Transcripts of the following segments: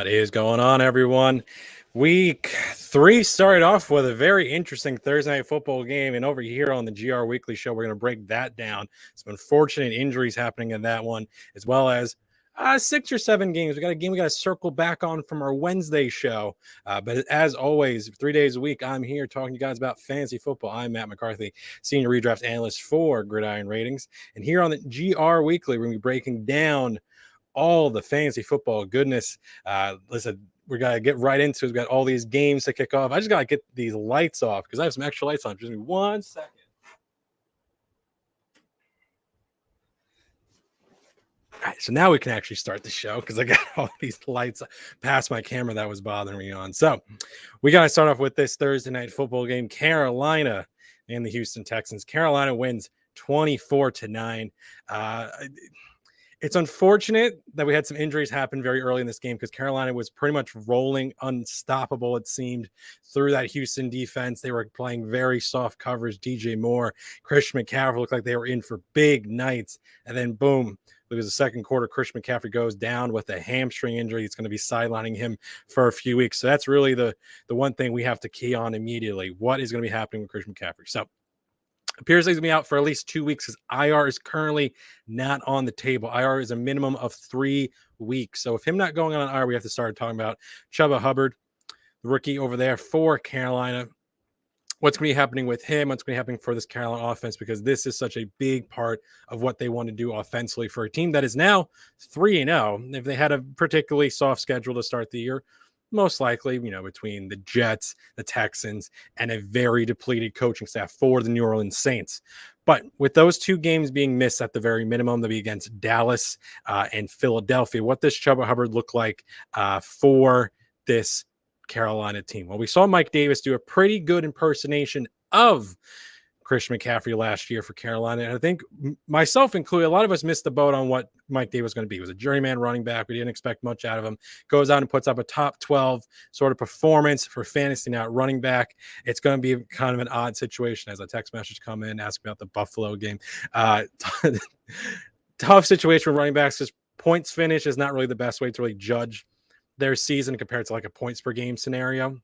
What is going on, everyone? Week 3 started off with a very interesting Thursday night football game, and over here on the GR Weekly Show, we're going to break that down. Some unfortunate injuries happening in that one, as well as 6 or 7 games. We got a game we got to circle back on from our Wednesday show. But as always, 3 days a week, I'm here talking to you guys about fantasy football. I'm Matt McCarthy, Senior Redraft Analyst for Gridiron Ratings. And here on the GR Weekly, we're going to be breaking down all the fantasy football goodness. Listen, we got to get right into it. We've got all these games to kick off. I just got to get these lights off because I have some extra lights on. Just give me 1 second. All right, so now we can actually start the show because I got all these lights past my camera that was bothering me on. So we got to start off with this Thursday night football game. Carolina and the Houston Texans. Carolina wins 24-9. It's unfortunate that we had some injuries happen very early in this game because Carolina was pretty much rolling unstoppable, it seemed, through that Houston defense. They were playing very soft coverage. DJ Moore, Christian McCaffrey looked like they were in for big nights. And then, boom, it was the second quarter. Christian McCaffrey goes down with a hamstring injury. It's going to be sidelining him for a few weeks. So that's really the one thing we have to key on immediately. What is going to be happening with Christian McCaffrey? So appears he's going to be out for at least 2 weeks because IR is currently not on the table. IR is a minimum of 3 weeks. So if him not going on IR, we have to start talking about Chuba Hubbard, the rookie over there for Carolina. What's going to be happening with him? What's going to be happening for this Carolina offense? Because this is such a big part of what they want to do offensively for a team that is now 3-0. If they had a particularly soft schedule to start the year, most likely, between the Jets, the Texans, and a very depleted coaching staff for the New Orleans Saints. But with those 2 games being missed at the very minimum, they'll be against Dallas and Philadelphia. What does Chuba Hubbard look like for this Carolina team? Well, we saw Mike Davis do a pretty good impersonation of Christian McCaffrey last year for Carolina. And I think myself included, a lot of us missed the boat on what Mike Davis was going to be. He was a journeyman running back. We didn't expect much out of him. Goes out and puts up a top 12 sort of performance for fantasy now running back. It's going to be kind of an odd situation as a text message come in, ask about the Buffalo game. Tough situation with running backs because points finish is not really the best way to really judge their season compared to like a points per game scenario.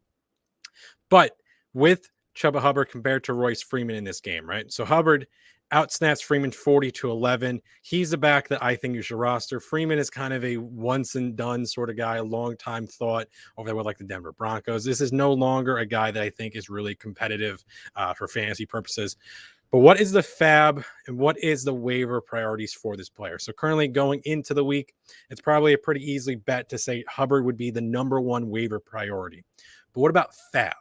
But with Chuba Hubbard compared to Royce Freeman in this game, right? So Hubbard outsnaps Freeman 40-11. He's the back that I think you should roster. Freeman is kind of a once and done sort of guy, a long time thought over there with like the Denver Broncos. This is no longer a guy that I think is really competitive for fantasy purposes. But what is the fab and what is the waiver priorities for this player? So currently going into the week, it's probably a pretty easy bet to say Hubbard would be the number 1 waiver priority. But what about fab?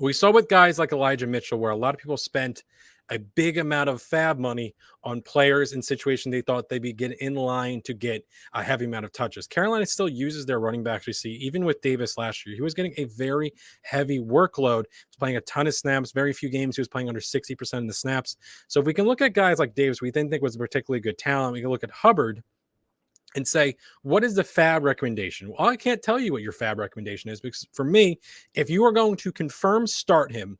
We saw with guys like Elijah Mitchell where a lot of people spent a big amount of fab money on players in situations they thought they'd be getting in line to get a heavy amount of touches. Carolina still uses their running backs. We see even with Davis last year, he was getting a very heavy workload. He was playing a ton of snaps, very few games. He was playing under 60% of the snaps. So if we can look at guys like Davis, we didn't think was a particularly good talent. We can look at Hubbard and say, what is the fab recommendation? Well, I can't tell you what your fab recommendation is because for me, if you are going to confirm start him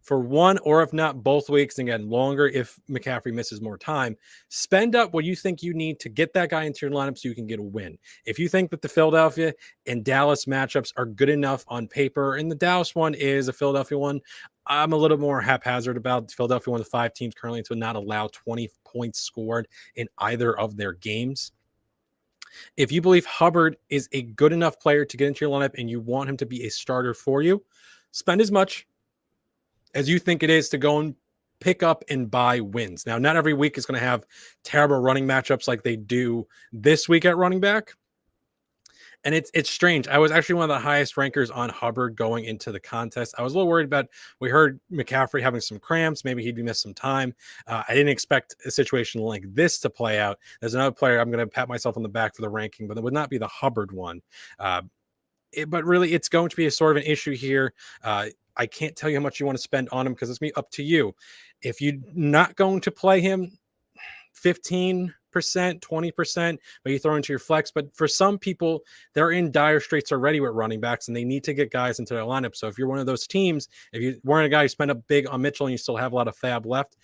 for 1 or if not both weeks, and again, longer if McCaffrey misses more time, spend up what you think you need to get that guy into your lineup so you can get a win. If you think that the Philadelphia and Dallas matchups are good enough on paper, and the Dallas one is a Philadelphia one, I'm a little more haphazard about Philadelphia, one of the 5 teams currently to not allow 20 points scored in either of their games. If you believe Hubbard is a good enough player to get into your lineup and you want him to be a starter for you, spend as much as you think it is to go and pick up and buy wins. Now, not every week is going to have terrible running matchups like they do this week at running back. And it's strange. I was actually one of the highest rankers on Hubbard going into the contest. I was a little worried about, we heard McCaffrey having some cramps. Maybe he'd be missed some time. I didn't expect a situation like this to play out. There's another player I'm going to pat myself on the back for the ranking, but it would not be the Hubbard one. But really, it's going to be a sort of an issue here. I can't tell you how much you want to spend on him because it's going to be up to you. If you're not going to play him 15%, 20%, but you throw into your flex. But for some people, they're in dire straits already with running backs and they need to get guys into their lineup. So if you're one of those teams, if you weren't a guy who spent up big on Mitchell and you still have a lot of fab left,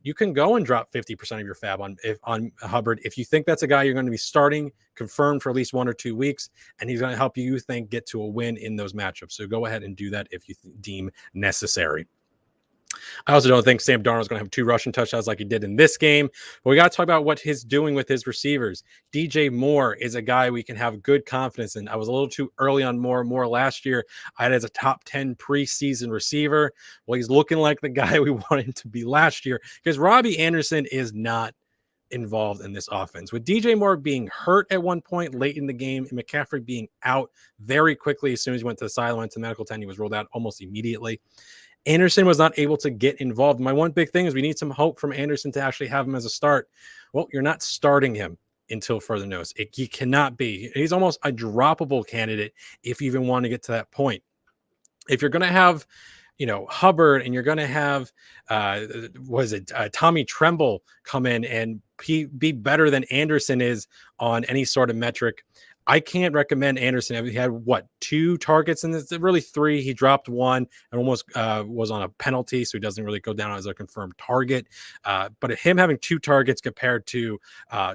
you can go and drop 50% of your fab on Hubbard if you think that's a guy you're going to be starting confirmed for at least 1 or 2 weeks, and he's going to help you think get to a win in those matchups. So go ahead and do that if you deem necessary. I also don't think Sam Darnold's going to have 2 rushing touchdowns like he did in this game. But we got to talk about what he's doing with his receivers. DJ Moore is a guy we can have good confidence in. I was a little too early on Moore. Moore last year, I had as a top 10 preseason receiver. Well, he's looking like the guy we wanted him to be last year because Robbie Anderson is not involved in this offense. With DJ Moore being hurt at one point late in the game and McCaffrey being out very quickly as soon as he went to the sideline, went to the medical tent, he was ruled out almost immediately. Anderson was not able to get involved. My one big thing is we need some hope from Anderson to actually have him as a start. Well, you're not starting him until further notice. He cannot be. He's almost a droppable candidate if you even want to get to that point. If you're going to have, Hubbard and you're going to have, Tommy Tremble come in and be better than Anderson is on any sort of metric, I can't recommend Anderson. He had 2 targets and it's really 3. He dropped 1 and almost was on a penalty, so he doesn't really go down as a confirmed target. But him having 2 targets compared to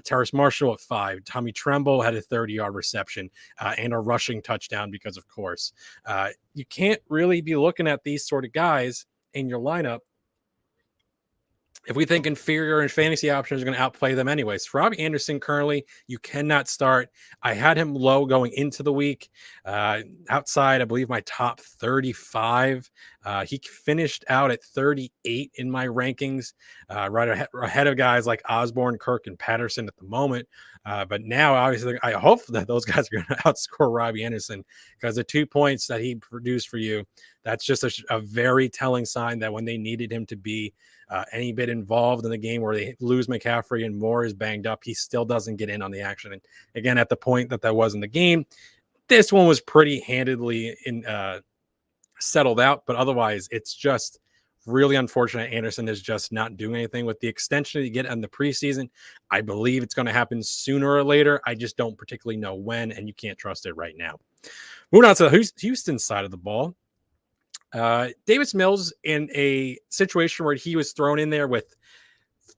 Terrace Marshall at 5, Tommy Tremble had a 30-yard reception and a rushing touchdown because, of course, you can't really be looking at these sort of guys in your lineup if we think inferior and fantasy options are going to outplay them anyways. Robbie Anderson currently, you cannot start. I had him low going into the week. Outside, I believe, my top 35. He finished out at 38 in my rankings, right ahead of guys like Osborne, Kirk, and Patterson at the moment. But now, obviously, I hope that those guys are going to outscore Robbie Anderson because the 2 points that he produced for you, that's just a very telling sign that when they needed him to be any bit involved in the game where they lose McCaffrey and Moore is banged up, he still doesn't get in on the action. And again, at the point that was in the game, this one was pretty handedly settled out. But otherwise, it's just really unfortunate. Anderson is just not doing anything with the extension that you get in the preseason. I believe it's going to happen sooner or later. I just don't particularly know when, and you can't trust it right now. Moving on to the Houston side of the ball. Davis Mills in a situation where he was thrown in there with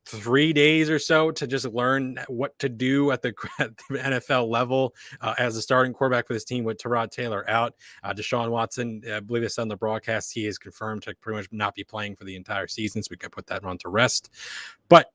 3 days or so to just learn what to do at the NFL level as a starting quarterback for this team with Tyrod Taylor out. Deshaun Watson, I believe they said on the broadcast, he is confirmed to pretty much not be playing for the entire season, so we can put that one to rest. But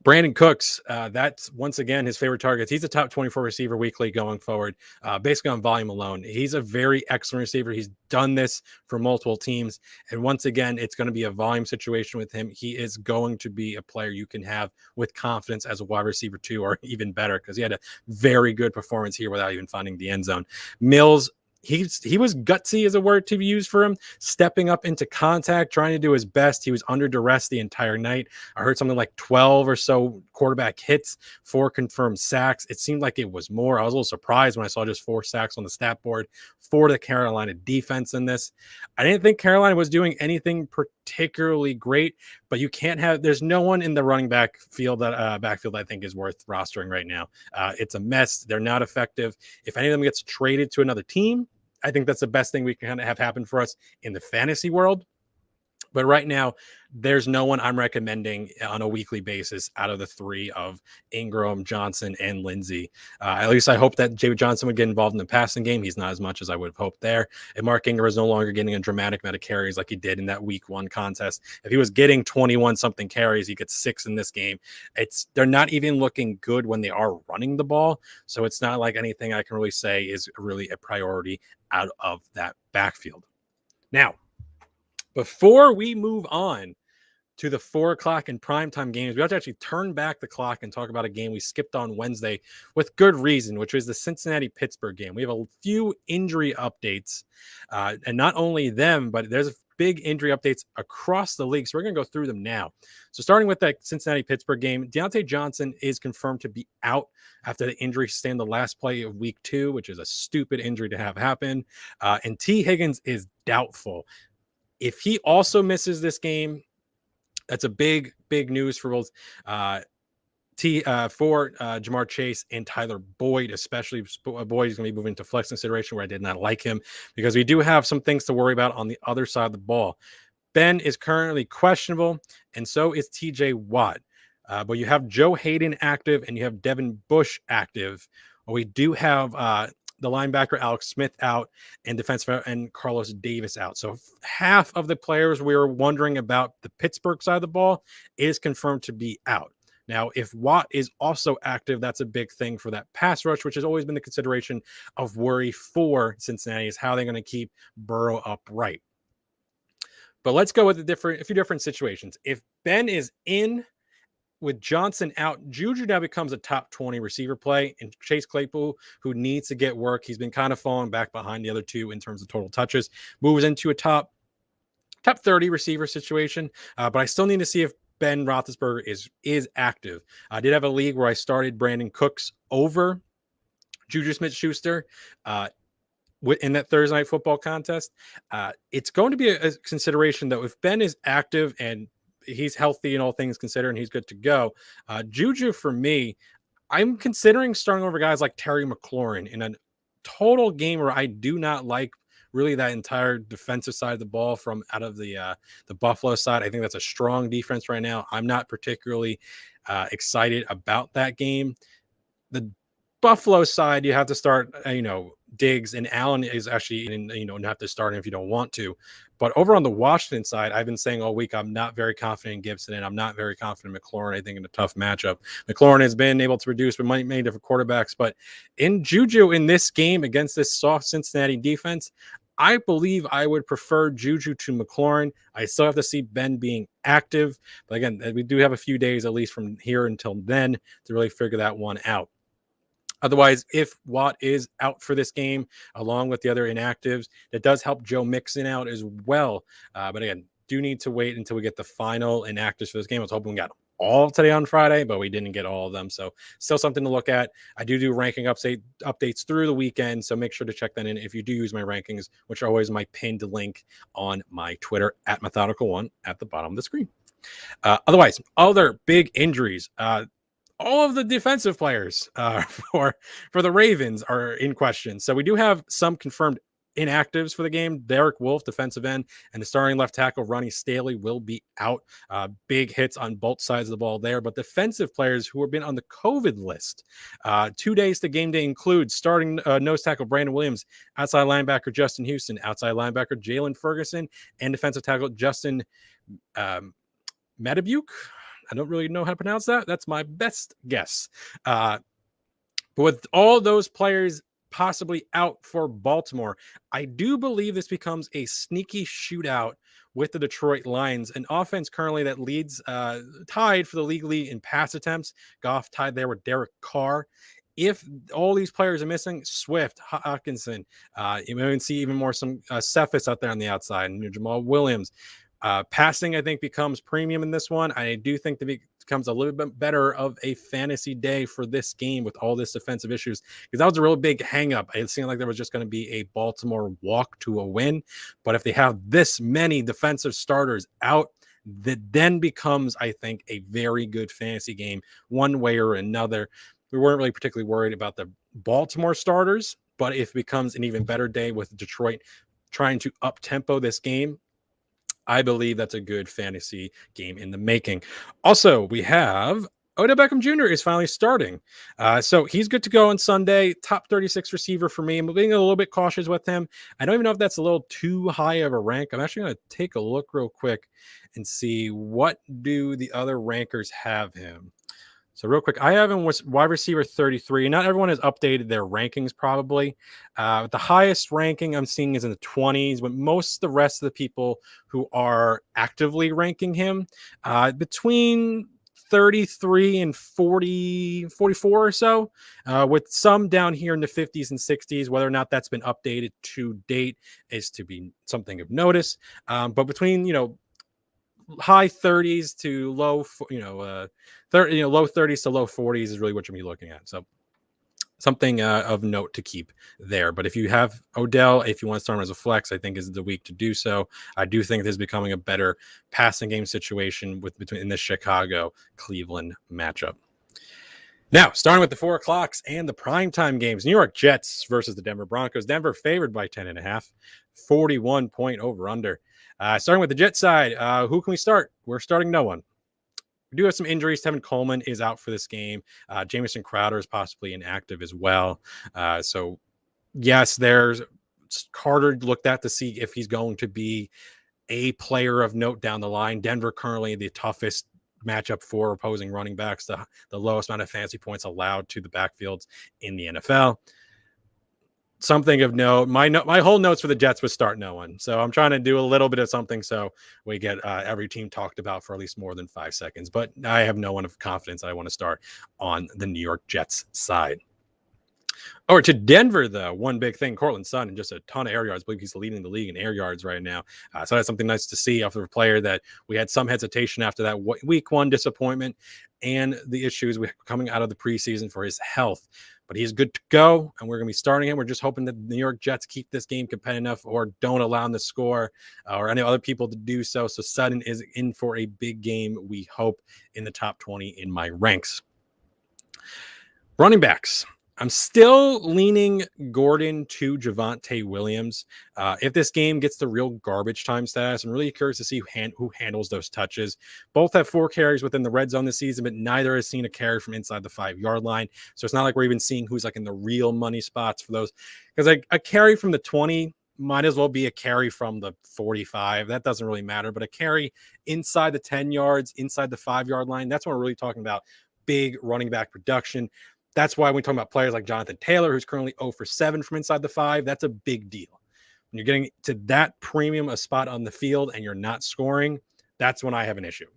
Brandon Cooks, that's once again his favorite targets. He's a top 24 receiver weekly going forward, basically on volume alone. He's a very excellent receiver. He's done this for multiple teams. And once again, it's going to be a volume situation with him. He is going to be a player you can have with confidence as a wide receiver 2 or even better because he had a very good performance here without even finding the end zone. Mills, he was gutsy, is a word to use for him, stepping up into contact, trying to do his best. He was under duress the entire night. I heard something like 12 or so quarterback hits, 4 confirmed sacks. It seemed like it was more. I was a little surprised when I saw just 4 sacks on the stat board for the Carolina defense in this. I didn't think Carolina was doing anything particularly great, but you can't have, there's no one in the running backfield that I think is worth rostering right now. It's a mess. They're not effective. If any of them gets traded to another team, I think that's the best thing we can kind of have happen for us in the fantasy world. But right now, there's no one I'm recommending on a weekly basis out of the 3 of Ingram, Johnson, and Lindsey. At least I hope that David Johnson would get involved in the passing game. He's not as much as I would have hoped there. And Mark Ingram is no longer getting a dramatic amount of carries like he did in that week 1 contest. If he was getting 21-something carries, he gets 6 in this game. They're not even looking good when they are running the ball. So it's not like anything I can really say is really a priority out of that backfield. Now, before we move on to the 4:00 and primetime games, we have to actually turn back the clock and talk about a game we skipped on Wednesday with good reason, which was the Cincinnati-Pittsburgh game. We have a few injury updates, and not only them, but there's big injury updates across the league, so we're going to go through them now. So starting with that Cincinnati-Pittsburgh game, Deontay Johnson is confirmed to be out after the injury sustained the last play of week 2, which is a stupid injury to have happen, and T. Higgins is doubtful. If he also misses this game, that's a big news for both Jamar Chase and Tyler Boyd, especially Boyd is going to be moving to flex consideration where I did not like him because we do have some things to worry about on the other side of the ball. Ben is currently questionable, and so is TJ Watt. But you have Joe Hayden active, and you have Devin Bush active. Well, we do have the linebacker Alex Smith out, and defensive and Carlos Davis out. So half of the players we were wondering about the Pittsburgh side of the ball is confirmed to be out. Now, if Watt is also active, that's a big thing for that pass rush, which has always been the consideration of worry for Cincinnati, is how they're going to keep Burrow upright. But let's go with a few different situations. If Ben is in with Johnson out, Juju now becomes a top 20 receiver play, and Chase Claypool, who needs to get work, he's been kind of falling back behind the other two in terms of total touches, moves into a top 30 receiver situation. But I still need to see if Ben Roethlisberger is active. I did have a league where I started Brandon Cooks over Juju Smith-Schuster in that Thursday night football contest. It's going to be a consideration, though, if Ben is active and he's healthy and all things considered and he's good to go. Juju, for me, I'm considering starting over guys like Terry McLaurin in a total game where I do not like really that entire defensive side of the ball from out of the Buffalo side. I think that's a strong defense right now. I'm not particularly excited about that game. The Buffalo side, you have to start, Diggs, and Allen is actually, you have to start him if you don't want to. But over on the Washington side, I've been saying all week, I'm not very confident in Gibson, and I'm not very confident in McLaurin. I think in a tough matchup, McLaurin has been able to produce with many different quarterbacks, but in Juju in this game against this soft Cincinnati defense, I believe I would prefer Juju to McLaurin. I still have to see Ben being active, but again, we do have a few days at least from here until then to really figure that one out. Otherwise, if Watt is out for this game, along with the other inactives, that does help Joe Mixon out as well. But again, do need to wait until we get the final inactives for this game. I was hoping we got all today on Friday, but we didn't get all of them. So still something to look at. I do ranking updates through the weekend, so make sure to check that in if you do use my rankings, which are always my pinned link on my Twitter at Methodical1 at the bottom of the screen. Otherwise, other big injuries. All of the defensive players for the Ravens are in question. So we do have some confirmed inactives for the game. Derek Wolfe, defensive end, and the starting left tackle, Ronnie Staley, will be out. Big hits on both sides of the ball there. But defensive players who have been on the COVID list, 2 days to game day include starting nose tackle Brandon Williams, outside linebacker Justin Houston, outside linebacker Jalen Ferguson, and defensive tackle Justin Matabuke. I don't really know how to pronounce that. That's my best guess. But with all those players possibly out for Baltimore, I do believe this becomes a sneaky shootout with the Detroit Lions, an offense currently that leads tied for the league lead in pass attempts. Goff tied there with Derek Carr. If all these players are missing, Swift, Hawkinson, you may see even more some Cephas out there on the outside, and Jamal Williams. Passing, I think, becomes premium in this one. I do think that it becomes a little bit better of a fantasy day for this game with all this defensive issues, because that was a real big hang up. It seemed like there was just going to be a Baltimore walk to a win. But if they have this many defensive starters out, that then becomes, I think, a very good fantasy game one way or another. We weren't really particularly worried about the Baltimore starters, but if it becomes an even better day with Detroit trying to up-tempo this game, I believe that's a good fantasy game in the making. Also, we have Oda Beckham Jr. is finally starting. So he's good to go on Sunday. Top 36 receiver for me. I'm being a little bit cautious with him. I don't even know if that's a little too high of a rank. I'm actually going to take a look real quick and see what do the other rankers have him. So real quick, I have him with wide receiver 33. Not everyone has updated their rankings probably. The highest ranking I'm seeing is in the 20s, but most of the rest of the people who are actively ranking him between 33 and 40, 44 or so, with some down here in the 50s and 60s. Whether or not that's been updated to date is to be something of notice. But between, high 30s to low, low 30s to low 40s is really what you'll be looking at. So something of note to keep there. But if you have Odell, if you want to start him as a flex, I think is the week to do so. I do think this is becoming a better passing game situation in this Chicago-Cleveland matchup. Now, starting with the 4 o'clocks and the primetime games, New York Jets versus the Denver Broncos. Denver favored by 10.5, 41-point over-under. Starting with the Jet side, who can we start? We're starting no one. We do have some injuries. Tevin Coleman is out for this game. Jamison Crowder is possibly inactive as well. So, yes, there's Carter looked at to see if he's going to be a player of note down the line. Denver currently the toughest matchup for opposing running backs, the lowest amount of fantasy points allowed to the backfields in the NFL. Something of note, my whole notes for the Jets was start no one. So I'm trying to do a little bit of something so we get every team talked about for at least more than 5 seconds. But I have no one of confidence I want to start on the New York Jets side. Over to Denver, though, one big thing, Cortland Sutton, and just a ton of air yards. I believe he's leading the league in air yards right now. So that's something nice to see off of a player that we had some hesitation after that week one disappointment and the issues coming out of the preseason for his health. But he's good to go, and we're going to be starting him. We're just hoping that the New York Jets keep this game competitive or don't allow him to score or any other people to do so. So Sutton is in for a big game, we hope, in the top 20 in my ranks. Running backs. I'm still leaning Gordon to Javonte Williams. If this game gets the real garbage time status, I'm really curious to see who handles those touches. Both have 4 carries within the red zone this season, but neither has seen a carry from inside the 5-yard line. So it's not like we're even seeing who's like in the real money spots for those. Because like a carry from the 20 might as well be a carry from the 45. That doesn't really matter. But a carry inside the 10 yards, inside the 5-yard line, that's what we're really talking about. Big running back production. That's why when we talk about players like Jonathan Taylor, who's currently 0 for 7 from inside the 5, that's a big deal. When you're getting to that premium a spot on the field and you're not scoring, that's when I have an issue.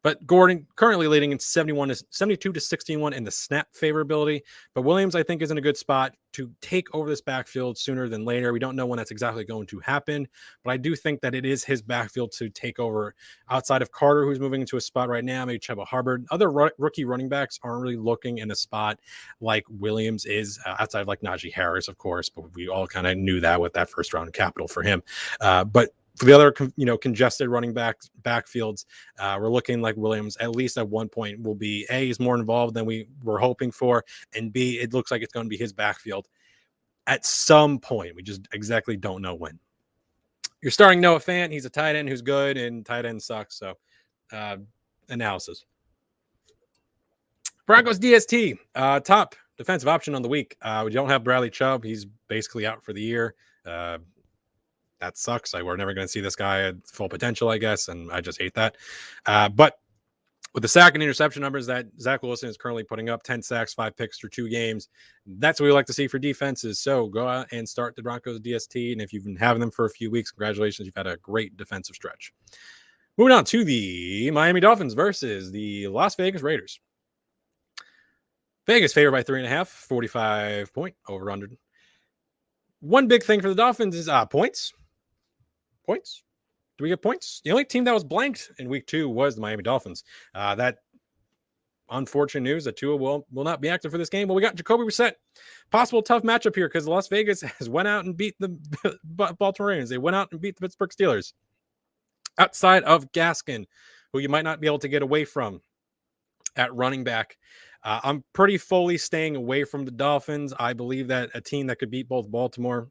But Gordon currently leading in 72 to 61 in the snap favorability. But Williams, I think, is in a good spot to take over this backfield sooner than later. We don't know when that's exactly going to happen, but I do think that it is his backfield to take over outside of Carter, who's moving into a spot right now, maybe Chuba Hubbard. Other rookie running backs aren't really looking in a spot like Williams is, outside of like Najee Harris, of course, but we all kind of knew that with that first round capital for him. But for the other, congested running backfields, we're looking like Williams, at least at one point, will be A, is more involved than we were hoping for, and B, it looks like it's going to be his backfield at some point. We just exactly don't know when. You're starting Noah Fant. He's a tight end who's good, and tight end sucks. So, analysis. Broncos DST, top defensive option on the week. We don't have Bradley Chubb. He's basically out for the year. That sucks. We're never going to see this guy at full potential, I guess, and I just hate that. But with the sack and interception numbers that Zach Wilson is currently putting up, 10 sacks, 5 picks through 2 games, that's what we like to see for defenses. So go out and start the Broncos DST, and if you've been having them for a few weeks, congratulations. You've had a great defensive stretch. Moving on to the Miami Dolphins versus the Las Vegas Raiders. Vegas favored by 3.5, 45 point over under. One big thing for the Dolphins is points. Points? Do we get points? The only team that was blanked in week 2 was the Miami Dolphins. That unfortunate news that Tua will not be active for this game. But we got Jacoby Brissett. Possible tough matchup here because Las Vegas has went out and beat the Baltimore Ravens. They went out and beat the Pittsburgh Steelers. Outside of Gaskin, who you might not be able to get away from at running back. I'm pretty fully staying away from the Dolphins. I believe that a team that could beat both Baltimore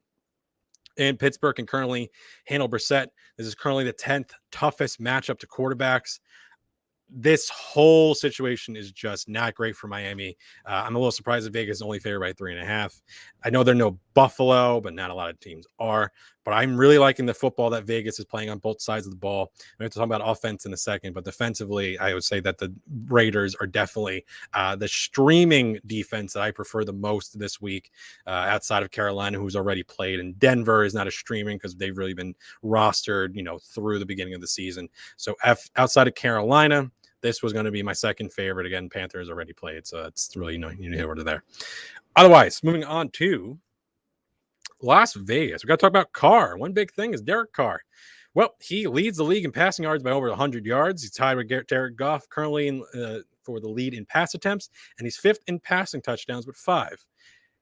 and Pittsburgh can currently handle Brissett. This is currently the 10th toughest matchup to quarterbacks. This whole situation is just not great for Miami. I'm a little surprised that Vegas is only favored by 3.5. I know they're no Buffalo, but not a lot of teams are. But I'm really liking the football that Vegas is playing on both sides of the ball. We have to talk about offense in a second, but defensively, I would say that the Raiders are definitely the streaming defense that I prefer the most this week, outside of Carolina, who's already played, and Denver is not a streaming because they've really been rostered, through the beginning of the season. So outside of Carolina, this was going to be my second favorite. Again, Panthers already played, so it's really here or there. Otherwise, moving on to Las Vegas. We got to talk about Carr. One big thing is Derek Carr. Well, he leads the league in passing yards by over 100 yards. He's tied with Jared Goff currently for the lead in pass attempts, and he's 5th in passing touchdowns with 5.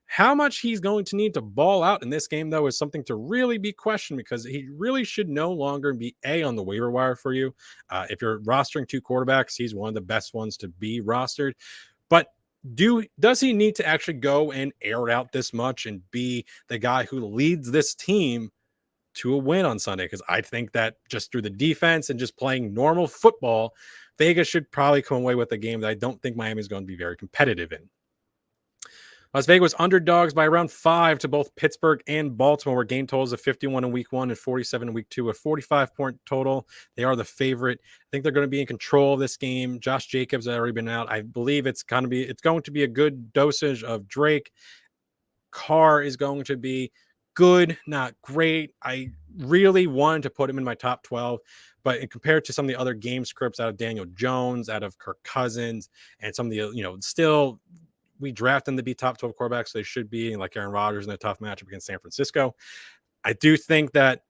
How much he's going to need to ball out in this game, though, is something to really be questioned because he really should no longer be on the waiver wire for you. If you're rostering 2 quarterbacks, he's one of the best ones to be rostered. But does he need to actually go and air it out this much and be the guy who leads this team to a win on Sunday, because I think that just through the defense and just playing normal football, Vegas should probably come away with a game that I don't think Miami is going to be very competitive in. Las Vegas was underdogs by around 5 to both Pittsburgh and Baltimore, where game totals of 51 in week 1 and 47 in week 2, a 45-point total. They are the favorite. I think they're going to be in control of this game. Josh Jacobs has already been out. I believe it's going to be a good dosage of Drake. Carr is going to be good, not great. I really wanted to put him in my top 12, but compared to some of the other game scripts out of Daniel Jones, out of Kirk Cousins, and some of the, still we draft them to be top 12 quarterbacks. So they should be, like Aaron Rodgers in a tough matchup against San Francisco. I do think that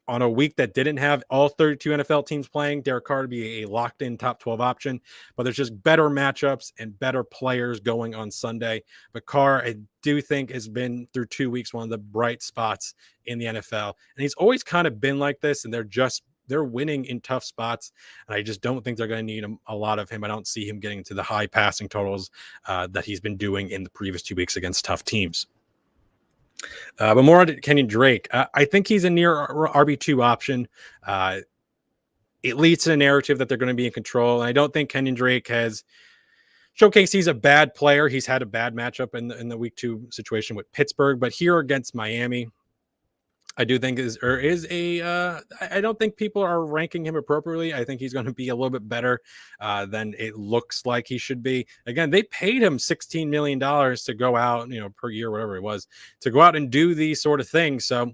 on a week that didn't have all 32 NFL teams playing, Derek Carr to be a locked-in top 12 option, but there's just better matchups and better players going on Sunday. But Carr, I do think, has been through 2 weeks one of the bright spots in the NFL, and he's always kind of been like this, and they're winning in tough spots, and I just don't think they're going to need a lot of him. I don't see him getting to the high passing totals that he's been doing in the previous 2 weeks against tough teams. But more on Kenyon Drake. I think he's a near RB2 option. It leads to the narrative that they're going to be in control, and I don't think Kenyon Drake has showcased he's a bad player. He's had a bad matchup in the week 2 situation with Pittsburgh, but here against Miami, I do think I don't think people are ranking him appropriately. I think he's going to be a little bit better than it looks like he should be. Again, they paid him $16 million to go out, per year, whatever it was, to go out and do these sort of things. So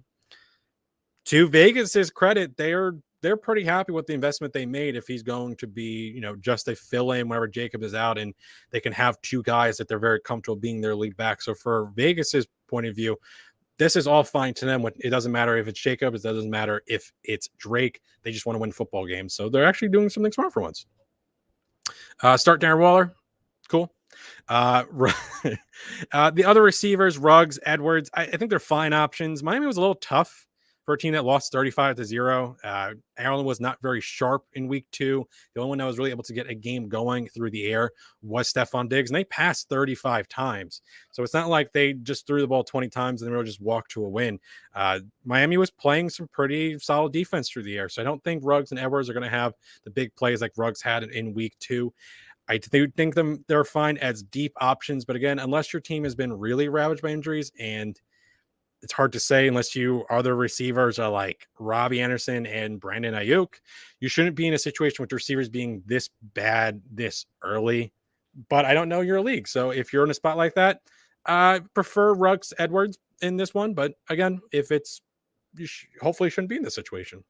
to Vegas's credit, they're pretty happy with the investment they made if he's going to be, just a fill-in whenever Jacob is out, and they can have 2 guys that they're very comfortable being their lead back. So for Vegas's point of view, this is all fine to them. It doesn't matter if it's Jacob. It doesn't matter if it's Drake. They just want to win football games. So they're actually doing something smart for once. Start Darren Waller. Cool. The other receivers, Ruggs, Edwards, I think they're fine options. Miami was a little tough for a team that lost 35-0. Allen was not very sharp in week 2. The only one that was really able to get a game going through the air was Stephon Diggs, and they passed 35 times. So it's not like they just threw the ball 20 times and then really just walked to a win. Miami was playing some pretty solid defense through the air. So I don't think Ruggs and Edwards are going to have the big plays like Ruggs had in week 2. I think they're fine as deep options. But again, unless your team has been really ravaged by injuries, and it's hard to say unless you other receivers are like Robbie Anderson and Brandon Ayuk, you shouldn't be in a situation with receivers being this bad this early. But I don't know your league. So if you're in a spot like that, I prefer Ruggs Edwards in this one. But again, if hopefully shouldn't be in this situation.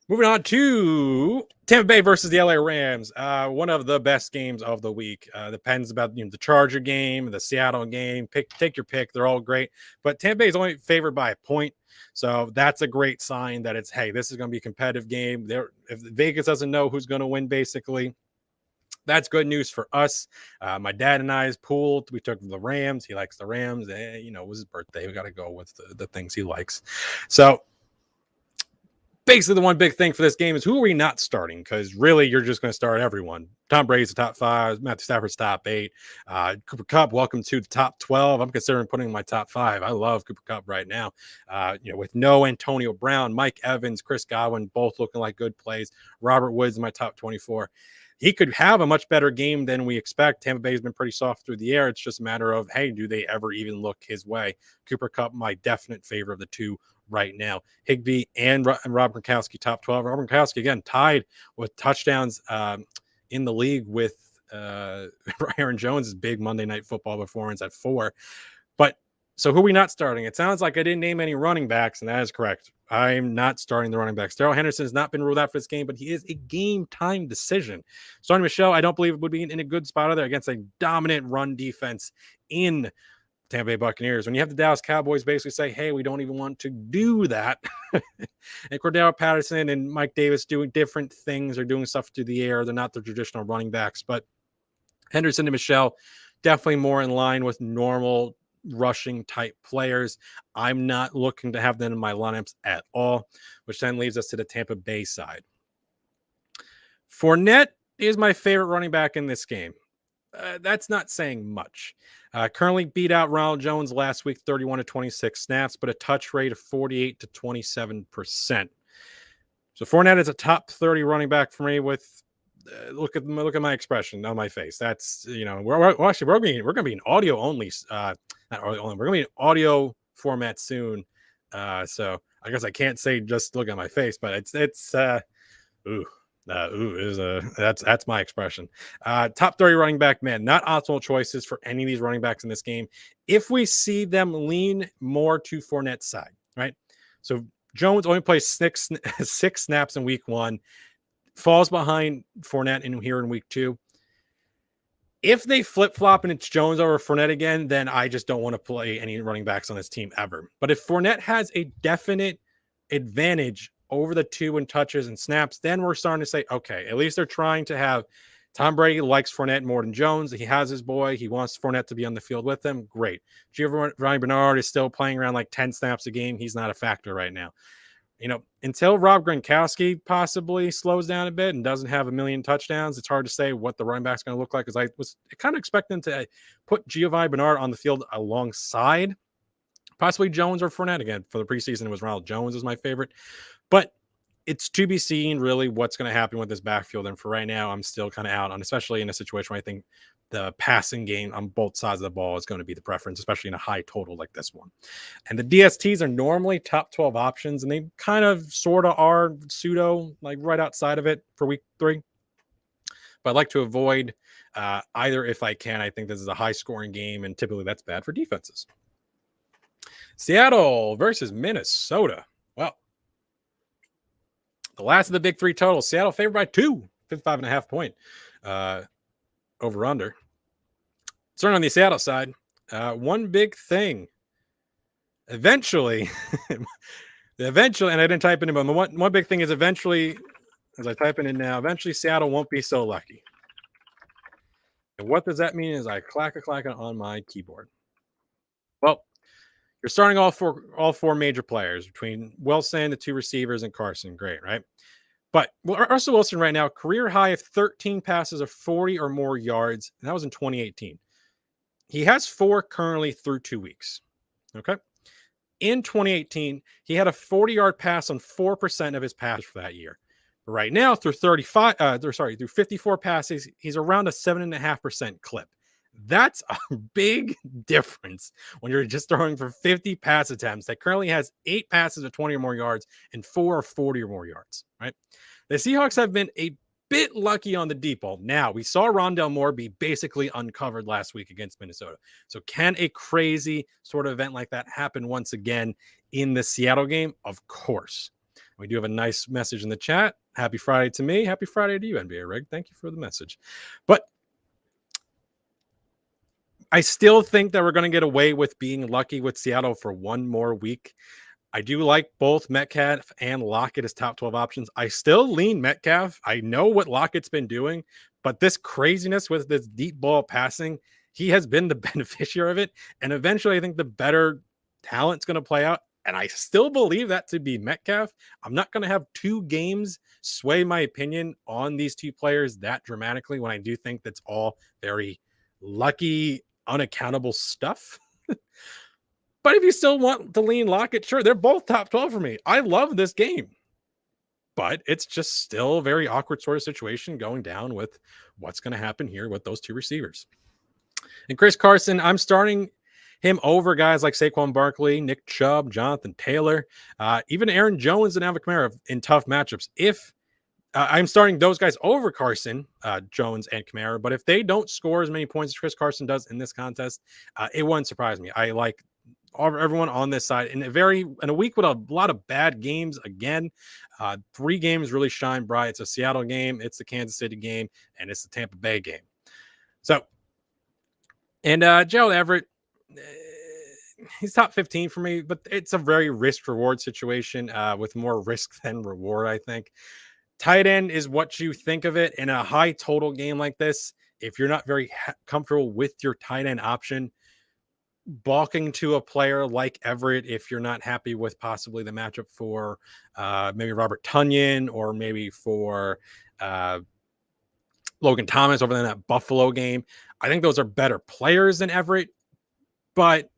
Moving on to Tampa Bay versus the LA Rams. One of the best games of the week. Depends about the Charger game, the Seattle game. Take your pick. They're all great. But Tampa Bay is only favored by a point. So that's a great sign that this is going to be a competitive game. If Vegas doesn't know who's going to win, basically, that's good news for us. My dad and I's pooled. We took the Rams. He likes the Rams. It was his birthday. We got to go with the things he likes. So basically, the one big thing for this game is who are we not starting? Because really, you're just going to start everyone. Tom Brady's the top 5. Matthew Stafford's top 8. Cooper Kupp, welcome to the top 12. I'm considering putting in my top 5. I love Cooper Kupp right now. With no Antonio Brown, Mike Evans, Chris Godwin, both looking like good plays. Robert Woods in my top 24. He could have a much better game than we expect. Tampa Bay has been pretty soft through the air. It's just a matter of, do they ever even look his way? Cooper Kupp, my definite favor of the 2 right now. Higbee and Rob Gronkowski, top 12. Rob Gronkowski, again, tied with touchdowns in the league with Aaron Jones' big Monday Night Football performance at 4. But so who are we not starting? It sounds like I didn't name any running backs, and that is correct. I'm not starting the running backs. Darrell Henderson has not been ruled out for this game, but he is a game-time decision. Sonny Michel, I don't believe would be in a good spot either against a dominant run defense in Tampa Bay Buccaneers. When you have the Dallas Cowboys basically say, hey, we don't even want to do that. And Cordell Patterson and Mike Davis doing different things or doing stuff through the air. They're not the traditional running backs, but Henderson and Michel definitely more in line with normal rushing type players. I'm not looking to have them in my lineups at all, which then leaves us to the Tampa Bay side. Fournette is my favorite running back in this game. That's not saying much. Currently beat out Ronald Jones last week, 31 to 26 snaps, but a touch rate of 48 to 27%. So Fournette is a top 30 running back for me. With look at my expression on my face. That's we're going to be an audio only, not audio only. We're going to be an audio format soon. So I guess I can't say just look at my face, but it's ooh. That's my expression. Top 30 running back, man, not optimal choices for any of these running backs in this game. If we see them lean more to Fournette's side, right? So Jones only plays six snaps in week 1, falls behind Fournette in week 2. If they flip-flop and it's Jones over Fournette again, then I just don't want to play any running backs on this team ever. But if Fournette has a definite advantage over the 2 in touches and snaps, then we're starting to say, okay, at least they're trying to have Tom Brady likes Fournette more than Jones. He has his boy. He wants Fournette to be on the field with him. Great. Giovanni Bernard is still playing around like 10 snaps a game. He's not a factor right now. Until Rob Gronkowski possibly slows down a bit and doesn't have a million touchdowns, it's hard to say what the running back's going to look like, because I was kind of expecting to put Giovanni Bernard on the field alongside possibly Jones or Fournette again. For the preseason, it was Ronald Jones is my favorite. But it's to be seen really what's going to happen with this backfield. And for right now, I'm still kind of out on, especially in a situation where I think the passing game on both sides of the ball is going to be the preference, especially in a high total like this one. And the DSTs are normally top 12 options, and they kind of sort of are pseudo, like right outside of it for week 3. But I like to avoid either if I can. I think this is a high scoring game, and typically that's bad for defenses. Seattle versus Minnesota. Well, the last of the big 3 totals, Seattle favored by 2, 55.5 point over under. Starting on the Seattle side, one big thing. Eventually, and I didn't type it in, but one big thing is eventually, as I type it in now, eventually Seattle won't be so lucky. And what does that mean? Is I clack on my keyboard. Well, you're starting all four major players between Wilson, the 2 receivers, and Carson. Great, right? But Russell Wilson right now, career high of 13 passes of 40 or more yards, and that was in 2018. He has 4 currently through 2 weeks. Okay. In 2018, he had a 40-yard pass on 4% of his passes for that year. But right now, through 54 passes, he's around a 7.5% clip. That's a big difference when you're just throwing for 50 pass attempts. That currently has 8 passes of 20 or more yards and 4 of 40 or more yards, right? The Seahawks have been a bit lucky on the deep ball. Now, we saw Rondale Moore be basically uncovered last week against Minnesota. So can a crazy sort of event like that happen once again in the Seattle game? Of course. We do have a nice message in the chat. Happy Friday to me. Happy Friday to you, NBA Rig. Thank you for the message. But I still think that we're going to get away with being lucky with Seattle for one more week. I do like both Metcalf and Lockett as top 12 options. I still lean Metcalf. I know what Lockett's been doing, but this craziness with this deep ball passing, he has been the beneficiary of it. And eventually, I think the better talent's going to play out. And I still believe that to be Metcalf. I'm not going to have 2 games sway my opinion on these 2 players that dramatically when I do think that's all very lucky, unaccountable stuff. But if you still want to lean Lockett, sure, they're both top 12 for me. I love this game. But it's just still a very awkward sort of situation going down with what's going to happen here with those 2 receivers. And Chris Carson, I'm starting him over guys like Saquon Barkley, Nick Chubb, Jonathan Taylor, even Aaron Jones and Alvin Kamara in tough matchups. If I'm starting those guys over Carson, Jones, and Kamara, but if they don't score as many points as Chris Carson does in this contest, it wouldn't surprise me. I like everyone on this side in a week with a lot of bad games. Again, 3 games really shine bright. It's a Seattle game, it's the Kansas City game, and it's the Tampa Bay game. So, and Gerald Everett, he's top 15 for me, but it's a very risk reward situation with more risk than reward, I think. Tight end is what you think of it in a high total game like this. If you're not very comfortable with your tight end option, balking to a player like Everett, if you're not happy with possibly the matchup for maybe Robert Tonyan or maybe for Logan Thomas over in that Buffalo game, I think those are better players than Everett, but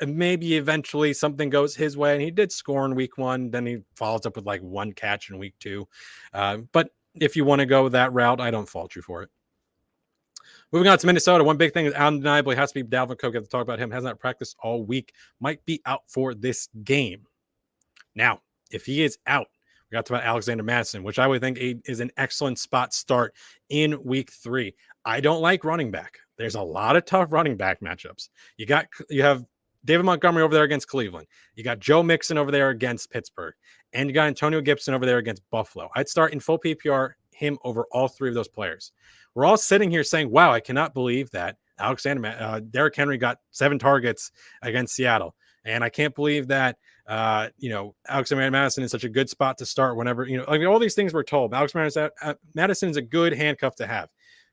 maybe eventually something goes his way. And he did score in week 1. Then he follows up with like 1 catch in week 2. But if you want to go that route, I don't fault you for it. Moving on to Minnesota, one big thing is undeniably has to be Dalvin Cook. I have to talk about him. Has not practiced all week. Might be out for this game. Now, if he is out, we got to about Alexander Mattison, which I would think is an excellent spot start in week 3. I don't like running back. There's a lot of tough running back matchups. You have David Montgomery over there against Cleveland. You got Joe Mixon over there against Pittsburgh. And you got Antonio Gibson over there against Buffalo. I'd start in full PPR him over all 3 of those players. We're all sitting here saying, wow, I cannot believe that Derrick Henry got 7 targets against Seattle. And I can't believe that, Alexander Mattison is such a good spot to start whenever, all these things we're told. Alexander Mattison is a good handcuff to have.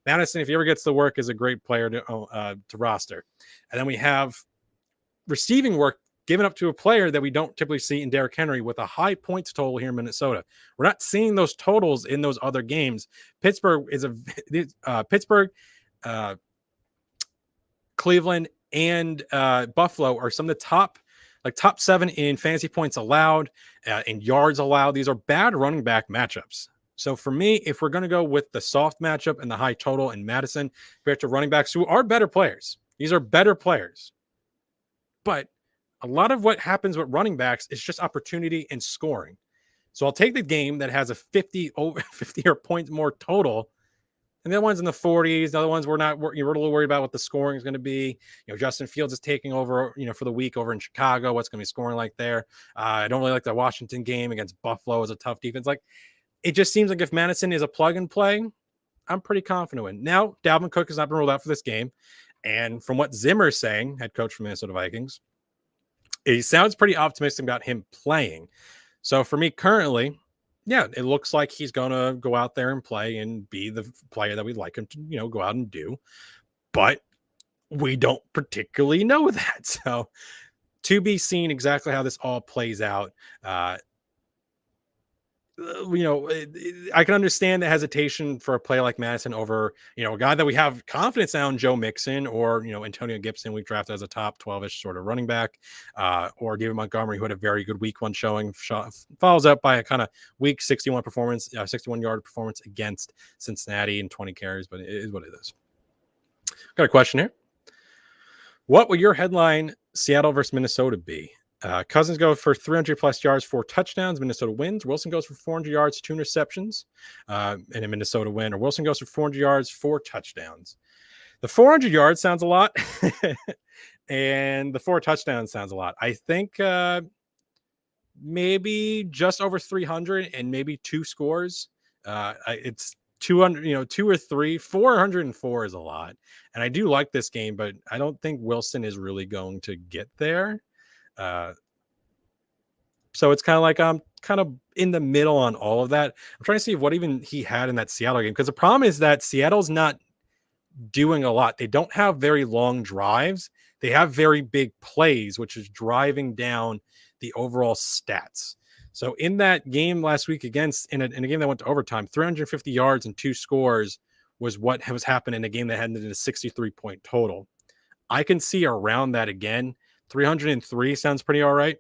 Mattison, if he ever gets to work, is a great player to roster. And then we have receiving work given up to a player that we don't typically see in Derrick Henry with a high points total here in Minnesota. We're not seeing those totals in those other games. Pittsburgh, Cleveland, and Buffalo are some of the top 7 in fantasy points allowed, in yards allowed. These are bad running back matchups. So for me, if we're going to go with the soft matchup and the high total in Madison compared to running backs who are better players, these are better players. But a lot of what happens with running backs is just opportunity and scoring. So I'll take the game that has a 50 or points more total. And the other ones in the 40s, the other ones you're a little worried about what the scoring is going to be. Justin Fields is taking over, for the week over in Chicago. What's going to be scoring like there? I don't really like the Washington game against Buffalo as a tough defense. It just seems like if Madison is a plug and play, I'm pretty confident in. Now, Dalvin Cook has not been ruled out for this game. And from what Zimmer's saying, head coach for Minnesota Vikings, he sounds pretty optimistic about him playing. So for me currently, yeah, it looks like he's going to go out there and play and be the player that we'd like him to, go out and do. But we don't particularly know that. So to be seen exactly how this all plays out. I can understand the hesitation for a player like Madison over, a guy that we have confidence now in, Joe Mixon, or, Antonio Gibson, we've drafted as a top 12-ish sort of running back, or David Montgomery, who had a very good week 1 showing, follows up by a kind of week 61 performance, 61-yard performance against Cincinnati and 20 carries, but it is what it is. Got a question here. What would your headline Seattle versus Minnesota be? Cousins go for 300 plus yards, 4 touchdowns. Minnesota wins. Wilson goes for 400 yards, 2 interceptions, and a Minnesota win. Or Wilson goes for 400 yards, 4 touchdowns. The 400 yards sounds a lot, and the 4 touchdowns sounds a lot. I think maybe just over 300 and maybe 2 scores. It's 200, 2 or 3. 404 is a lot, and I do like this game, but I don't think Wilson is really going to get there. So it's kind of like I'm kind of in the middle on all of that. I'm trying to see what even he had in that Seattle game, because the problem is that Seattle's not doing a lot. They don't have very long drives. They have very big plays, which is driving down the overall stats. So in that game last week in a game that went to overtime, 350 yards and 2 scores was what was happening in a game that ended in a 63-point total. I can see around that again. 303 sounds pretty all right,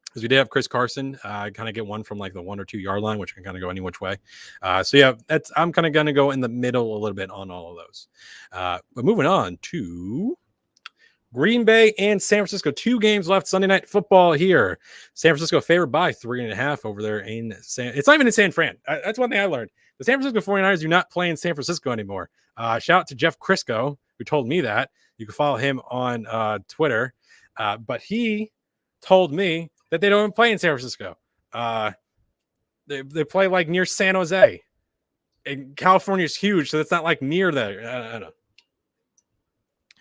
because we did have Chris Carson kind of get one from like the 1 or 2 yard line, which can kind of go any which way. So yeah, I'm kind of going to go in the middle a little bit on all of those. But moving on to Green Bay and San Francisco. 2 games left. Sunday Night Football here. San Francisco favored by 3.5 over there in it's not even in San Fran. That's one thing I learned. The San Francisco 49ers do not play in San Francisco anymore. Shout out to Jeff Crisco, who told me that. You can follow him on Twitter. But he told me that they don't play in San Francisco. They play like near San Jose. And California is huge, so it's not like near there. I don't know.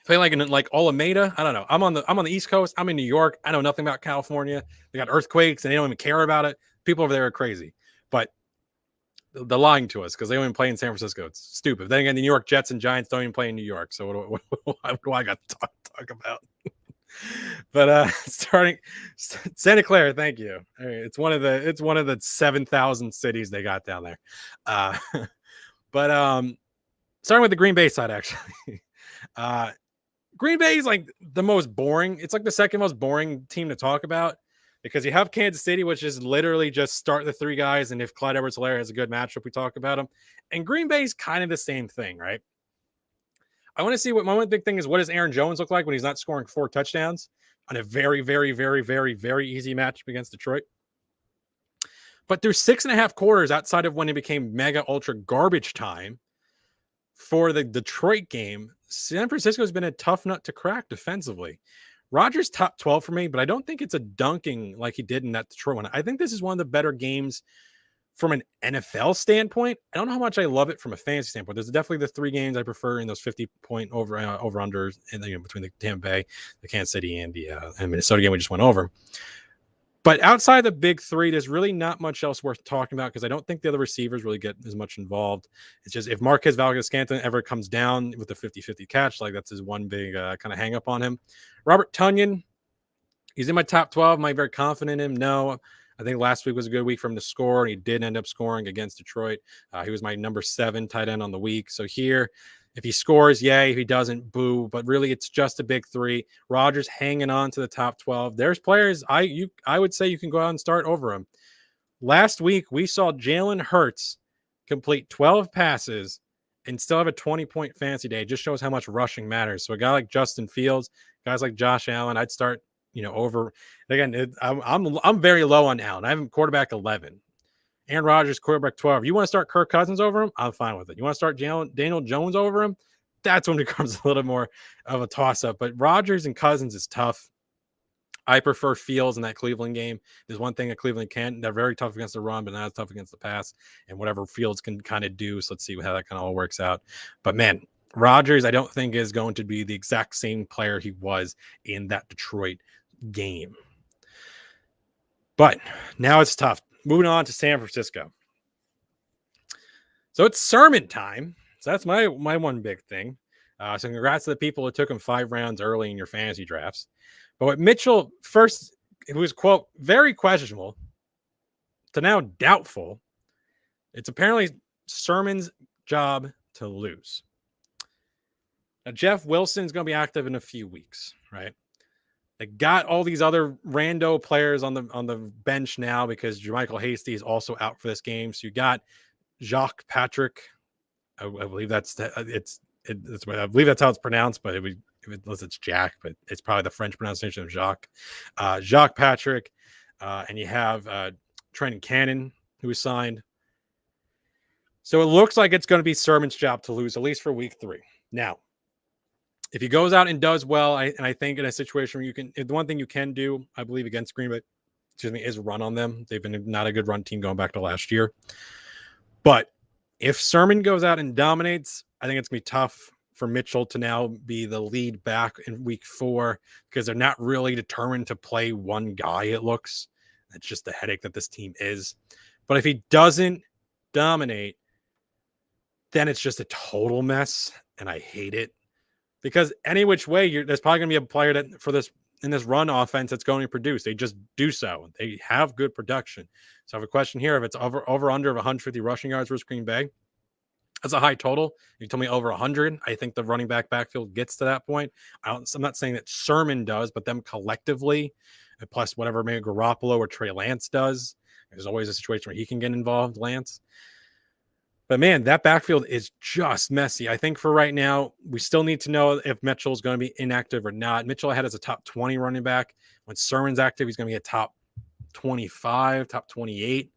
Play like in like Alameda. I don't know. I'm on the East Coast. I'm in New York. I know nothing about California. They got earthquakes and they don't even care about it. People over there are crazy. But they're lying to us because they don't even play in San Francisco. It's stupid. Then again, the New York Jets and Giants don't even play in New York. So what do I got to talk about? But starting Santa Clara, thank you. It's one of the 7,000 cities they got down there. But starting with the Green Bay side, actually, Green Bay is like the most boring. It's like the second most boring team to talk about because you have Kansas City, which is literally just start the three guys. And if Clyde Edwards-Helaire has a good matchup, we talk about him. And Green Bay is kind of the same thing, right? I want to see what my one big thing is. What does Aaron Jones look like when he's not scoring 4 touchdowns on a very, very, very, very, very easy matchup against Detroit? But through 6.5 quarters outside of when it became mega ultra garbage time for the Detroit game, San Francisco has been a tough nut to crack defensively. Rodgers top 12 for me, but I don't think it's a dunking like he did in that Detroit one. I think this is one of the better games from an NFL standpoint. I don't know how much I love it from a fantasy standpoint. There's definitely the 3 games I prefer in those 50-point over-unders between the Tampa Bay, the Kansas City, and the Minnesota game we just went over. But outside the big 3, there's really not much else worth talking about because I don't think the other receivers really get as much involved. It's just if Marquez Valdes-Scantling ever comes down with a 50-50 catch, like that's his one big kind of hang up on him. Robert Tonyan, he's in my top 12. Am I very confident in him? No. I think last week was a good week for him to score, and he did end up scoring against Detroit. He was my number 7 tight end on the week. So here, if he scores, yay. If he doesn't, boo. But really, it's just a big 3. Rodgers hanging on to the top 12. There's players I would say you can go out and start over him. Last week, we saw Jalen Hurts complete 12 passes and still have a 20-point fantasy day. It just shows how much rushing matters. So a guy like Justin Fields, guys like Josh Allen, I'd start over. Again, I'm very low on Allen. I have him quarterback 11. Aaron Rodgers, quarterback 12. You want to start Kirk Cousins over him? I'm fine with it. You want to start Daniel Jones over him? That's when it becomes a little more of a toss-up. But Rodgers and Cousins is tough. I prefer Fields in that Cleveland game. There's one thing that Cleveland can. They're very tough against the run, but not as tough against the pass. And whatever Fields can kind of do. So let's see how that kind of all works out. But, man, Rodgers, I don't think is going to be the exact same player he was in that Detroit game. But now it's tough. Moving on to San Francisco. So it's sermon time. So that's my one big thing. So congrats to the people who took him 5 rounds early in your fantasy drafts. But with Mitchell first, it was, quote, very questionable to now doubtful. It's apparently Sermon's job to lose. Now, Jeff Wilson's going to be active in a few weeks, right? They got all these other rando players on the bench now because Jermichael Hasty is also out for this game. So you got Jacques Patrick. I believe I believe that's how it's pronounced, but unless it's Jack, but it's probably the French pronunciation of Jacques. Jacques Patrick, and you have Trenton Cannon, who was signed. So it looks like it's going to be Sermon's job to lose, at least for week 3. Now, if he goes out and does well, I think in a situation where the one thing you can do, I believe, against Green Bay, is run on them. They've been not a good run team going back to last year. But if Sermon goes out and dominates, I think it's going to be tough for Mitchell to now be the lead back in week 4 because they're not really determined to play one guy, it looks. That's just the headache that this team is. But if he doesn't dominate, then it's just a total mess, and I hate it. Because any which way, there's probably going to be a player that in this run offense that's going to produce. They just do so. They have good production. So I have a question here. If it's over under of 150 rushing yards versus Green Bay, that's a high total. You told me over 100. I think the running backfield gets to that point. I'm not saying that Sermon does, but them collectively, plus whatever maybe Garoppolo or Trey Lance does. There's always a situation where he can get involved, Lance. But, man, that backfield is just messy. I think for right now, we still need to know if Mitchell's going to be inactive or not. Mitchell I had as a top 20 running back. When Sermon's active, he's going to be a top 25, top 28.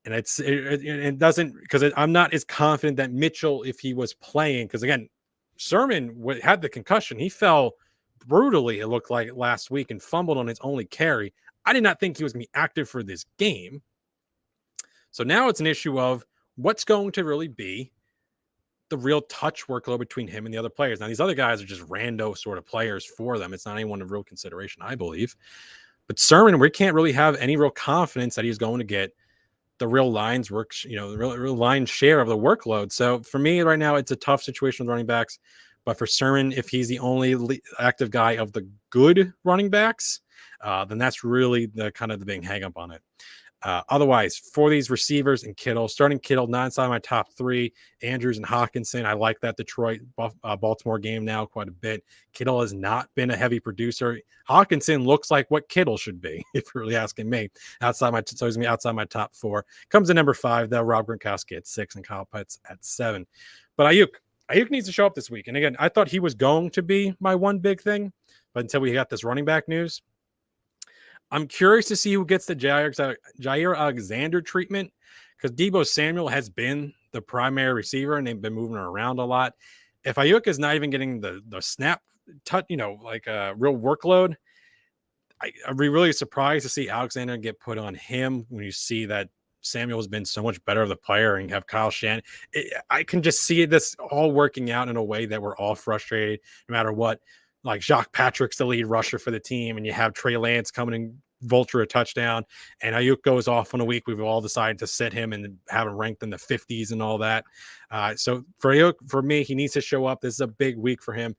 And it doesn't – because I'm not as confident that Mitchell, if he was playing – because, again, Sermon had the concussion. He fell brutally, it looked like, last week and fumbled on his only carry. I did not think he was going to be active for this game. So now it's an issue of – what's going to really be the real touch workload between him and the other players? Now, these other guys are just rando sort of players for them. It's not anyone of real consideration, I believe. But Sermon, we can't really have any real confidence that he's going to get the real lines work, the real line share of the workload. So for me right now, it's a tough situation with running backs. But for Sermon, if he's the only active guy of the good running backs, then that's really the kind of the big hang up on it. Otherwise, for these receivers and Kittle, starting Kittle, not inside my top three. Andrews and Hawkinson, I like that Detroit Baltimore game now quite a bit. Kittle has not been a heavy producer. Hawkinson looks like what Kittle should be, if you're really asking me. Outside my top four. Comes in number 5, though. Rob Gronkowski at 6 and Kyle Pitts at 7. But Ayuk needs to show up this week. And again, I thought he was going to be my one big thing, but until we got this running back news, I'm curious to see who gets the Jair Alexander treatment, because Deebo Samuel has been the primary receiver and they've been moving around a lot. If Ayuk is not even getting the snap touch, like a real workload, I'd be really surprised to see Alexander get put on him when you see that Samuel has been so much better of the player and have Kyle Shanahan. I can just see this all working out in a way that we're all frustrated no matter what. Like Jacques Patrick's the lead rusher for the team, and you have Trey Lance coming and vulture a touchdown, and Ayuk goes off in a week. We've all decided to sit him and have him ranked in the 50s and all that. So for Ayuk, for me, he needs to show up. This is a big week for him.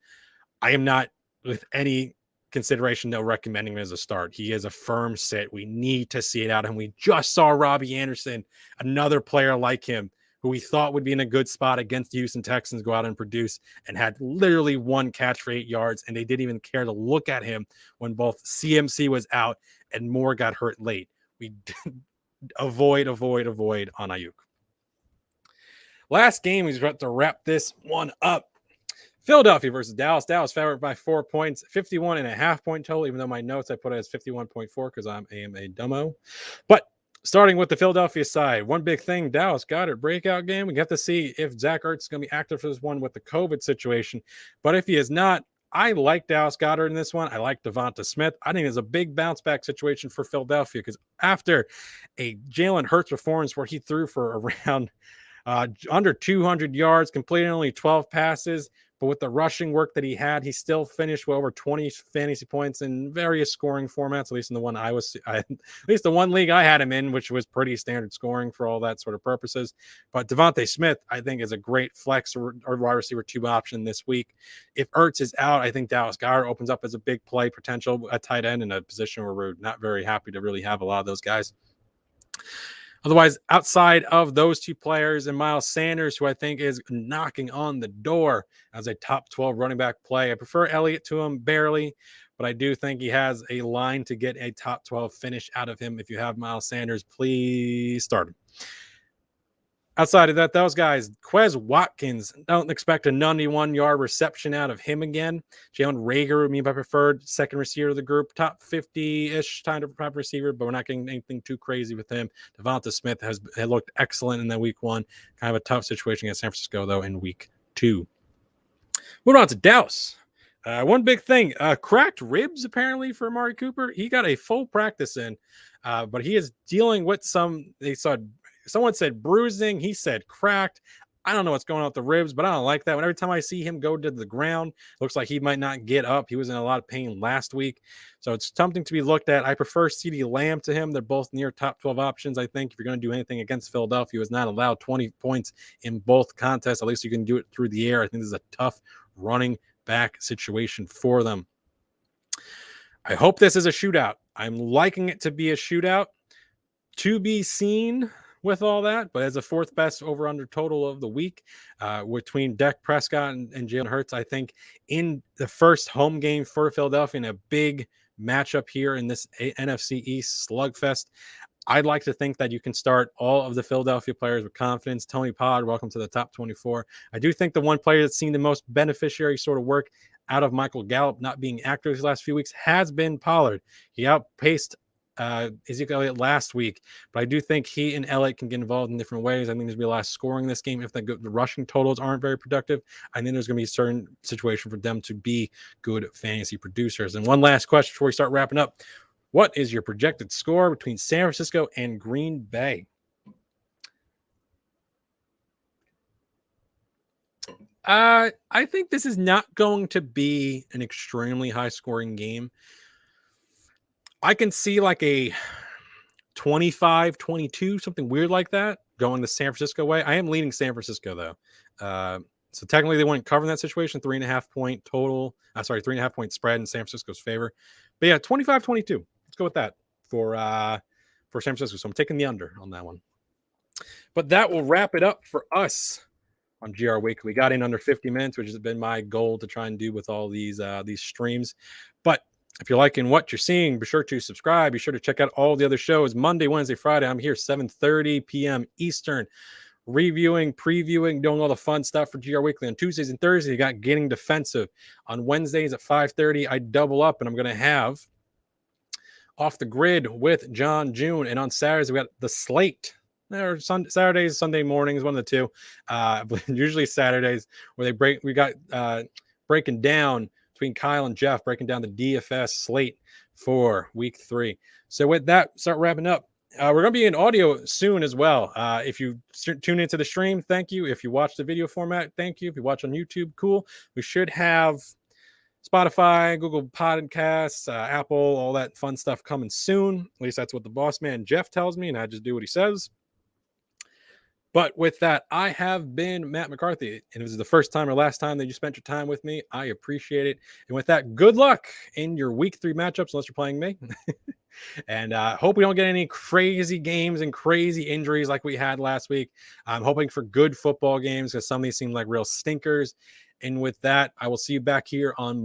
I am not, with any consideration, though, recommending him as a start. He is a firm sit. We need to see it out of him. We just saw Robbie Anderson, another player like him, who we thought would be in a good spot against the Houston Texans, go out and produce, and had literally one catch for 8 yards, and they didn't even care to look at him when both CMC was out and Moore got hurt late. We avoid on Ayuk. Last game, we've got to wrap this one up. Philadelphia versus Dallas. Dallas favored by 4 points, 51.5 point total, even though my notes I put it as 51.4 because I am a dumbo. But starting with the Philadelphia side, one big thing, Dallas Goedert breakout game. We have to see if Zach Ertz is going to be active for this one with the COVID situation. But if he is not, I like Dallas Goedert in this one. I like Devonta Smith. I think it's a big bounce back situation for Philadelphia, because after a Jalen Hurts performance where he threw for around under 200 yards, completed only 12 passes, but with the rushing work that he had, he still finished with over 20 fantasy points in various scoring formats, at least in the one at least the one league I had him in, which was pretty standard scoring for all that sort of purposes. But Devonta Smith, I think, is a great flex or wide receiver 2 option this week. If Ertz is out, I think Dallas Goedert opens up as a big play potential at tight end in a position where we're not very happy to really have a lot of those guys. Otherwise, outside of those 2 players and Miles Sanders, who I think is knocking on the door as a top 12 running back play, I prefer Elliott to him barely, but I do think he has a line to get a top 12 finish out of him. If you have Miles Sanders, please start him. Outside of that, those guys, Quez Watkins, don't expect a 91-yard reception out of him again. Jalen Reagor would be my preferred second receiver of the group, top 50-ish kind of prop receiver, but we're not getting anything too crazy with him. Devonta Smith has looked excellent in that week 1. Kind of a tough situation against San Francisco, though, in week 2. Moving on to Dallas. One big thing, cracked ribs apparently for Amari Cooper. He got a full practice in, but he is dealing with someone said bruising. He said cracked. I don't know what's going on with the ribs, but I don't like that. Every time I see him go to the ground, looks like he might not get up. He was in a lot of pain last week. So it's something to be looked at. I prefer CeeDee Lamb to him. They're both near top 12 options. I think if you're going to do anything against Philadelphia, who has not allowed 20 points in both contests, at least you can do it through the air. I think this is a tough running back situation for them. I hope this is a shootout. I'm liking it to be a shootout. To be seen with all that, but as a 4th best over-under total of the week between Dak Prescott and Jalen Hurts, I think in the first home game for Philadelphia in a big matchup here in this NFC East slugfest, I'd like to think that you can start all of the Philadelphia players with confidence. Tony Pollard, welcome to the top 24. I do think the one player that's seen the most beneficiary sort of work out of Michael Gallup not being active these last few weeks has been Pollard. He outpaced Ezekiel Elliott last week, but I do think he and Elliott can get involved in different ways. I think there's going to be a lot of scoring in this game. If the rushing totals aren't very productive, I think there's going to be a certain situation for them to be good fantasy producers. And one last question before we start wrapping up. What is your projected score between San Francisco and Green Bay? I think this is not going to be an extremely high scoring game. I can see like a 25-22, something weird like that, going the San Francisco way. I am leaning San Francisco, though. So technically they wouldn't cover in that situation. 3.5 point total. 3.5 point spread in San Francisco's favor. But yeah, 25-22. Let's go with that for for San Francisco. So I'm taking the under on that one. But that will wrap it up for us on GR Weekly. We got in under 50 minutes, which has been my goal to try and do with all these streams. But if you're liking what you're seeing, be sure to subscribe. Be sure to check out all the other shows. Monday, Wednesday, Friday, I'm here 7:30 p.m. Eastern, reviewing, previewing, doing all the fun stuff for GR Weekly. On Tuesdays and Thursdays, you got Getting Defensive. On Wednesdays at 5:30, I double up, and I'm going to have Off the Grid with John June. And on Saturdays, we got The Slate. Or Saturdays, Sunday mornings, one of the two. Usually Saturdays, where we got breaking down between Kyle and Jeff, breaking down the DFS slate for week 3. So with that, start wrapping up. We're going to be in audio soon as well. If you tune into the stream, thank you. If you watch the video format, thank you. If you watch on YouTube, cool. We should have Spotify, Google Podcasts, Apple, all that fun stuff coming soon. At least that's what the boss man Jeff tells me, and I just do what he says. But with that, I have been Matt McCarthy. And if this is the first time or last time that you spent your time with me, I appreciate it. And with that, good luck in your week 3 matchups, unless you're playing me. And hope we don't get any crazy games and crazy injuries like we had last week. I'm hoping for good football games because some of these seem like real stinkers. And with that, I will see you back here on Monday.